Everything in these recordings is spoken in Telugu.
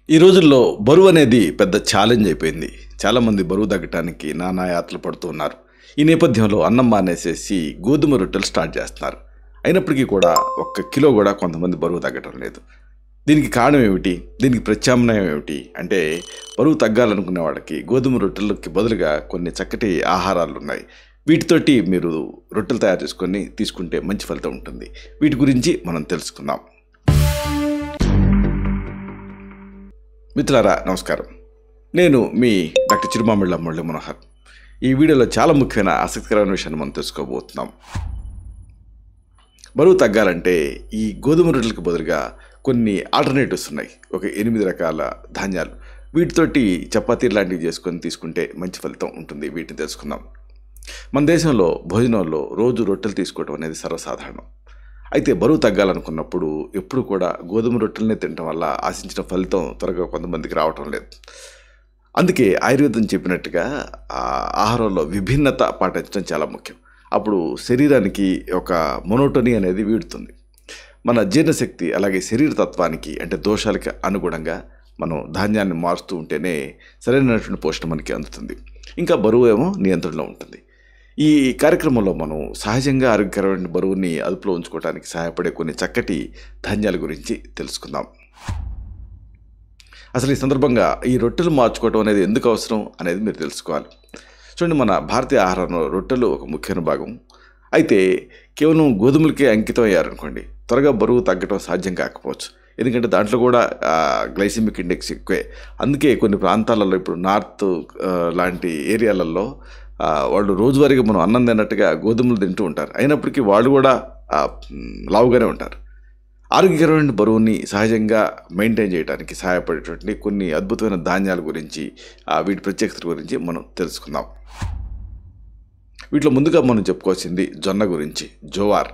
ఈ రోజుల్లో బరువు అనేది పెద్ద ఛాలెంజ్ అయిపోయింది. చాలామంది బరువు తగ్గటానికి నానా యాతలు పడుతూ ఉన్నారు. ఈ నేపథ్యంలో అన్నం మానేసేసి గోధుమ రొట్టెలు స్టార్ట్ చేస్తున్నారు. అయినప్పటికీ కూడా ఒక్క కిలో కూడా కొంతమంది బరువు తగ్గటం లేదు. దీనికి కారణం ఏమిటి? దీనికి ప్రత్యామ్నాయం ఏమిటి? అంటే బరువు తగ్గాలనుకునే వాళ్ళకి గోధుమ రొట్టెలకి బదులుగా కొన్ని చక్కటి ఆహారాలు ఉన్నాయి. వీటితోటి మీరు రొట్టెలు తయారు చేసుకొని తీసుకుంటే మంచి ఫలితం ఉంటుంది. వీటి గురించి మనం తెలుసుకుందాం. మిత్రులారా నమస్కారం. నేను మీ డాక్టర్ చిరుమామిళ్ళ మురళీ మనోహర్. ఈ వీడియోలో చాలా ముఖ్యమైన ఆసక్తికరమైన విషయాన్ని మనం తెలుసుకోబోతున్నాం. బరువు తగ్గాలంటే ఈ గోధుమ రొట్టెలకు బదులుగా కొన్ని ఆల్టర్నేటివ్స్ ఉన్నాయి. ఒక 8 రకాల ధాన్యాలు. వీటితోటి చపాతీ లాంటివి చేసుకొని తీసుకుంటే మంచి ఫలితం ఉంటుంది. వీటిని తెలుసుకుందాం. మన దేశంలో భోజనంలో రోజు రొట్టెలు తీసుకోవడం అనేది సర్వసాధారణం. అయితే బరువు తగ్గాలనుకున్నప్పుడు ఎప్పుడు కూడా గోధుమ రొట్టెలనే తినడం వల్ల ఆశించిన ఫలితం త్వరగా కొంతమందికి రావటం లేదు. అందుకే ఆయుర్వేదం చెప్పినట్టుగా ఆహారంలో విభిన్నత పాటించడం చాలా ముఖ్యం. అప్పుడు శరీరానికి ఒక మొనోటోనీ అనేది వీడుతుంది. మన జీర్ణశక్తి అలాగే శరీర తత్వానికి అంటే దోషాలకి అనుగుణంగా మనం ధాన్యాన్ని మారుస్తూ ఉంటేనే సరైనటువంటి పోషణ మనకి అందుతుంది. ఇంకా బరువు ఏమో నియంత్రణలో ఉంటుంది. ఈ కార్యక్రమంలో మనం సహజంగా ఆరోగ్యకరమైన బరువుని అదుపులో ఉంచుకోవడానికి సహాయపడే కొన్ని చక్కటి ధాన్యాల గురించి తెలుసుకుందాం. అసలు ఈ సందర్భంగా ఈ రొట్టెలు మార్చుకోవడం అనేది ఎందుకు అవసరం అనేది మీరు తెలుసుకోవాలి. చూడండి, మన భారతీయ ఆహారంలో రొట్టెలు ఒక ముఖ్యమైన భాగం. అయితే కేవలం గోధుమలకే అంకితం అయ్యారనుకోండి, త్వరగా బరువు తగ్గడం సాధ్యం కాకపోవచ్చు. ఎందుకంటే దాంట్లో కూడా గ్లైసిమిక్ ఇండెక్స్ ఎక్కువే. అందుకే కొన్ని ప్రాంతాలలో ఇప్పుడు నార్త్ లాంటి ఏరియాలలో వాళ్ళు రోజువారీగా మనం అన్నం తిన్నట్టుగా గోధుమలు తింటూ ఉంటారు. అయినప్పటికీ వాళ్ళు కూడా లావుగానే ఉంటారు. ఆరోగ్యకరమైన బరువుని సహజంగా మెయింటైన్ చేయడానికి సహాయపడేటువంటి కొన్ని అద్భుతమైన ధాన్యాల గురించి, వీటి ప్రత్యేకత గురించి మనం తెలుసుకుందాం. వీటిలో ముందుగా మనం చెప్పుకోవాల్సింది జొన్న గురించి, జోవార్.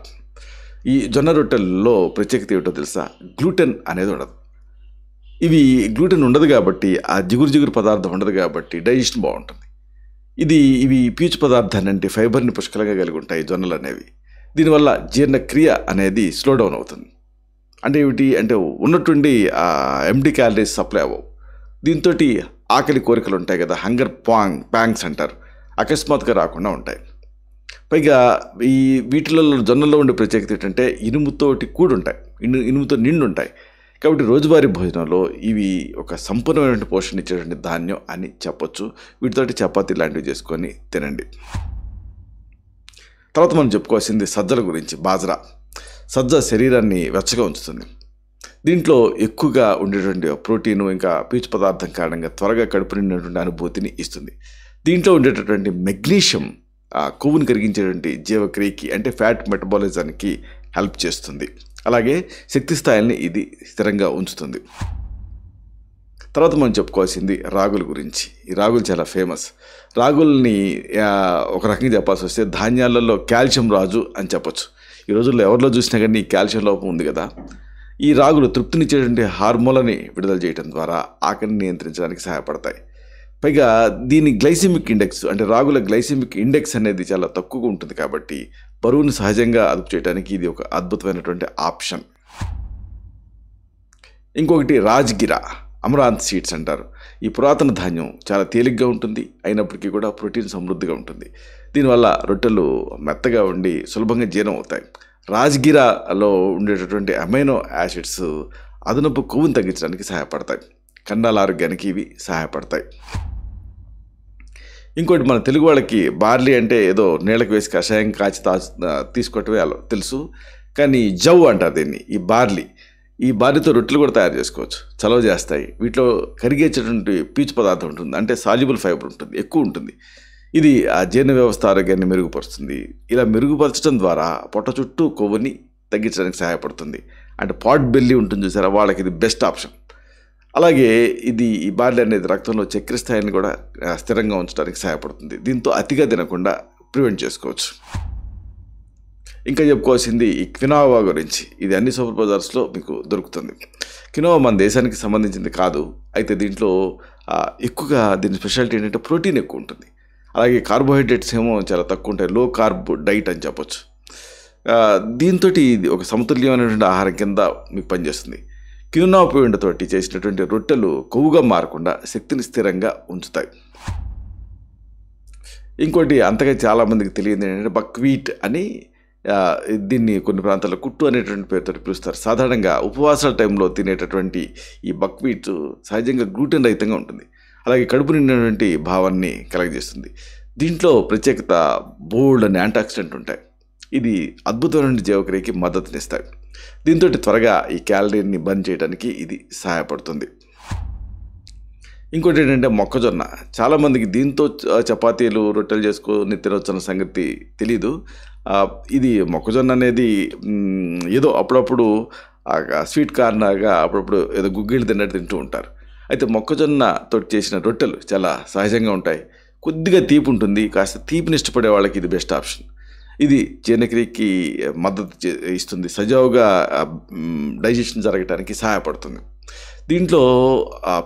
ఈ జొన్న రొట్టెల్లో ప్రత్యేకత ఏమిటో తెలుసా? గ్లూటెన్ అనేది ఉండదు. గ్లూటెన్ ఉండదు కాబట్టి, ఆ జిగురు పదార్థం ఉండదు కాబట్టి డైజెషన్ బాగుంటుంది. ఇవి పీచు పదార్థాన్ని అంటే ఫైబర్ని పుష్కలంగా కలిగి ఉంటాయి జొన్నలు అనేవి. దీనివల్ల జీర్ణక్రియ అనేది స్లో డౌన్ అవుతుంది. అంటే ఏమిటి అంటే ఉన్నట్టుండి ఎంటీ క్యాలరీస్ సప్లై అవ్వవు. దీంతో ఆకలి కోరికలు ఉంటాయి కదా, హంగర్ ప్యాంగ్స్ అంటారు, అకస్మాత్తుగా రాకుండా ఉంటాయి. పైగా వీటిలలో జొన్నల్లో ఉండే ప్రత్యేకత ఏంటంటే ఇనుముతోటి కూడుంటాయి, ఇనుముతో నిండు ఉంటాయి. కాబట్టి రోజువారీ భోజనంలో ఇవి ఒక సంపూర్ణమైన పోషణ ఇచ్చేటువంటి ధాన్యం అని చెప్పొచ్చు. వీటితోటి చపాతీ లాంటివి చేసుకొని తినండి. తర్వాత మనం చెప్పుకోవాల్సింది సజ్జల గురించి, బాజ్రా. సజ్జ శరీరాన్ని వెచ్చగా ఉంచుతుంది. దీంట్లో ఎక్కువగా ఉండేటువంటి ప్రోటీను ఇంకా పీచు పదార్థం కారణంగా త్వరగా కడుపు నిండినటువంటి అనుభూతిని ఇస్తుంది. దీంట్లో ఉండేటటువంటి మెగ్నీషియం కొవ్వును కరిగించేటువంటి జీవక్రియకి అంటే ఫ్యాట్ మెటబాలిజానికి హెల్ప్ చేస్తుంది. అలాగే శక్తి స్థాయిల్ని ఇది స్థిరంగా ఉంచుతుంది. తర్వాత మనం చెప్పుకోవాల్సింది రాగుల గురించి. ఈ రాగులు చాలా ఫేమస్. రాగుల్ని ఒక రకంగా చెప్పాల్సి వస్తే ధాన్యాలలో కాల్షియం రాజు అని చెప్పొచ్చు. ఈ రోజుల్లో ఎవరిలో చూసినా కానీ కాల్షియం లోపం ఉంది కదా. ఈ రాగులు తృప్తినిచ్చేటువంటి హార్మోన్లని విడుదల చేయడం ద్వారా ఆకలిని నియంత్రించడానికి సహాయపడతాయి. పైగా దీని గ్లైసిమిక్ ఇండెక్స్ అంటే రాగుల గ్లైసిమిక్ ఇండెక్స్ అనేది చాలా తక్కువగా ఉంటుంది కాబట్టి బరువును సహజంగా అదుపు చేయడానికి ఇది ఒక అద్భుతమైనటువంటి ఆప్షన్. ఇంకొకటి రాజ్గిరా, అమరాంత్ సీడ్స్ అంటారు. ఈ పురాతన ధాన్యం చాలా తేలిగ్గా ఉంటుంది, అయినప్పటికీ కూడా ప్రోటీన్ సమృద్ధిగా ఉంటుంది. దీనివల్ల రొట్టెలు మెత్తగా ఉండి సులభంగా జీర్ణం అవుతాయి. రాజ్గిరాలో ఉండేటటువంటి అమైనో యాసిడ్స్ అదనపు కొవ్వును తగ్గించడానికి సహాయపడతాయి. కండాల ఆరోగ్యానికి ఇవి సహాయపడతాయి. ఇంకోటి, మన తెలుగు వాళ్ళకి బార్లీ అంటే ఏదో నీళ్ళకి వేసి కషాయం కాచి తీసుకోవటమే అలా తెలుసు. కానీ జవ్ అంటారు దీన్ని. ఈ బార్లీతో రొట్టెలు కూడా తయారు చేసుకోవచ్చు, చలవ చేస్తాయి. వీటిలో కరిగేసేటువంటి పీచు పదార్థం ఉంటుంది, అంటే సాల్యుబుల్ ఫైబర్ ఉంటుంది, ఎక్కువ ఉంటుంది. ఇది ఆ జీర్ణ వ్యవస్థ ఆరోగ్యాన్ని మెరుగుపరుస్తుంది. ఇలా మెరుగుపరచడం ద్వారా పొట్ట చుట్టూ కొవ్వుని తగ్గించడానికి సహాయపడుతుంది. అంటే పాట్ బెల్లీ ఉంటుంది చూసారా, వాళ్ళకి ఇది బెస్ట్ ఆప్షన్. అలాగే ఈ బార్లీ అనేది రక్తంలో చక్కెర స్థాయిని కూడా స్థిరంగా ఉంచడానికి సహాయపడుతుంది. దీంతో అతిగా తినకుండా ప్రివెంట్ చేసుకోవచ్చు. ఇంకా చెప్పుకోవాల్సింది ఈ క్వినోవా గురించి. ఇది అన్ని సూపర్ బజార్స్లో మీకు దొరుకుతుంది. క్వినోవా మన దేశానికి సంబంధించింది కాదు. అయితే దీంట్లో ఎక్కువగా దీని స్పెషాలిటీ ఏంటంటే ప్రోటీన్ ఎక్కువ ఉంటుంది. అలాగే కార్బోహైడ్రేట్స్ ఏమో చాలా తక్కువ ఉంటాయి. లో కార్బ్ డైట్ అని చెప్పొచ్చు. దీంతో ఇది ఒక సమతుల్యమైనటువంటి ఆహారం కింద మీకు పనిచేస్తుంది. క్యూనా పిండితోటి చేసినటువంటి రొట్టెలు కొవ్వుగా మారకుండా శక్తిని స్థిరంగా ఉంచుతాయి. ఇంకోటి అంతగా చాలామందికి తెలియదు ఏంటంటే బక్వీట్ అని, దీన్ని కొన్ని ప్రాంతాల్లో కుట్టు అనేటువంటి పేరుతో పిలుస్తారు. సాధారణంగా ఉపవాసాల టైంలో తినేటటువంటి ఈ బక్వీట్ సహజంగా గ్లూటెన్ రహితంగా ఉంటుంది. అలాగే కడుపు నిండినటువంటి భావాన్ని కలగజేస్తుంది. దీంట్లో ప్రత్యేకత బోల్డ్ అని యాంటాక్సిడెంట్ ఉంటాయి. ఇది అద్భుతమైన జీవక్రియకి మద్దతునిస్తాయి. దీంతో త్వరగా ఈ క్యాలరీని బర్న్ చేయడానికి ఇది సహాయపడుతుంది. ఇంకోటి ఏంటంటే మొక్కజొన్న. చాలామందికి దీంతో చపాతీలు రొట్టెలు చేసుకొని తినొచ్చన్న సంగతి తెలీదు. ఇది మొక్కజొన్న అనేది ఏదో అప్పుడప్పుడు స్వీట్ కార్నర్గా అప్పుడప్పుడు ఏదో గుగ్గిళ్ళు తిన్నట్టు తింటూ ఉంటారు. అయితే మొక్కజొన్నతో చేసిన రొట్టెలు చాలా సహజంగా ఉంటాయి. కొద్దిగా తీపి ఉంటుంది. కాస్త తీపిని ఇష్టపడే వాళ్ళకి ఇది బెస్ట్ ఆప్షన్. ఇది జీర్ణక్రియకి మద్దతు ఇస్తుంది. సజావుగా డైజెషన్ జరగడానికి సహాయపడుతుంది. దీంట్లో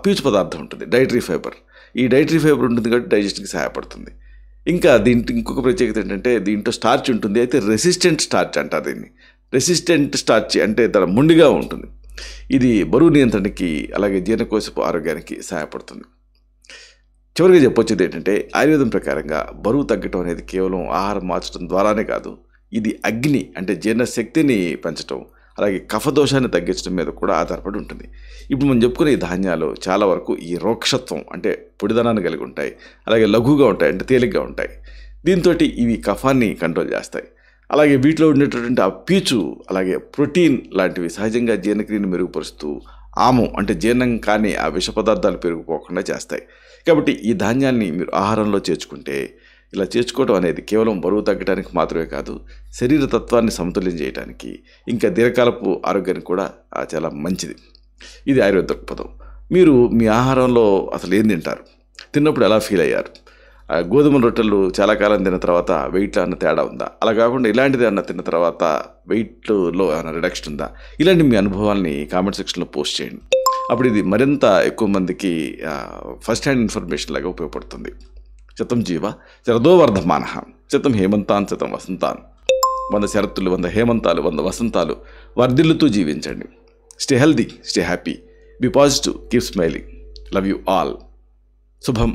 పీచు పదార్థం ఉంటుంది, డైటరీ ఫైబర్. ఈ డైటరీ ఫైబర్ ఉంటుంది కాబట్టి డైజెషన్కి సహాయపడుతుంది. ఇంకా దీంట్లో ఇంకొక ప్రత్యేకత ఏంటంటే దీంట్లో స్టార్చ్ ఉంటుంది. అయితే రెసిస్టెంట్ స్టార్చ్ అంటారు దీన్ని. రెసిస్టెంట్ స్టార్చ్ అంటే చాలా మొండిగా ఉంటుంది. ఇది బరువు నియంత్రణకి అలాగే జీర్ణకోశపు ఆరోగ్యానికి సహాయపడుతుంది. చివరిగా చెప్పొచ్చేది ఏంటంటే ఆయుర్వేదం ప్రకారంగా బరువు తగ్గటం అనేది కేవలం ఆహారం మార్చడం ద్వారానే కాదు, ఇది అగ్ని అంటే జీర్ణశక్తిని పెంచడం అలాగే కఫదోషాన్ని తగ్గించడం మీద కూడా ఆధారపడి ఉంటుంది. ఇప్పుడు మనం చెప్పుకునే ఈ ధాన్యాలు చాలా వరకు ఈ రోక్షత్వం అంటే పొడిదనాన్ని కలిగి ఉంటాయి. అలాగే లఘువుగా ఉంటాయి అంటే తేలిగ్గా ఉంటాయి. దీంతో ఇవి కఫాన్ని కంట్రోల్ చేస్తాయి. అలాగే వీటిలో ఉండేటటువంటి ఆ పీచు అలాగే ప్రోటీన్ లాంటివి సహజంగా జీర్ణక్రియను మెరుగుపరుస్తూ ఆము అంటే జీర్ణం కానీ ఆ విష పదార్థాలు పెరిగిపోకుండా చేస్తాయి. కాబట్టి ఈ ధాన్యాన్ని మీరు ఆహారంలో చేర్చుకుంటే ఇలా చేర్చుకోవడం అనేది కేవలం బరువు తగ్గడానికి మాత్రమే కాదు, శరీర తత్వాన్ని సమతుల్యం చేయడానికి ఇంకా దీర్ఘకాలపు ఆరోగ్యానికి కూడా చాలా మంచిది. ఇది ఆయుర్వేద దృక్పథం. మీరు మీ ఆహారంలో అసలు ఏం తింటారు, తిన్నప్పుడు ఎలా ఫీల్ అయ్యారు, గోధుమ రొట్టెలు చాలా కాలం తిన్న తర్వాత వెయిట్లో అన్న తేడా ఉందా, అలా కాకుండా ఇలాంటిది అన్న తిన్న తర్వాత వెయిట్లో ఏమైనా రిడక్షన్ ఉందా, ఇలాంటి మీ అనుభవాల్ని కామెంట్ సెక్షన్లో పోస్ట్ చేయండి. అప్పుడు ఇది మరింత ఎక్కువ మందికి ఫస్ట్ హ్యాండ్ ఇన్ఫర్మేషన్ లాగా ఉపయోగపడుతుంది. శతం జీవ శరదో వర్ధమానః, శతం హేమంతాన్ శతం వసంతాన్. 100 శరత్తులు 100 హేమంతాలు 100 వసంతాలు వర్ధిల్లుతూ జీవించండి. Stay healthy, stay happy, be positive, keep smiling. Love you all. శుభం.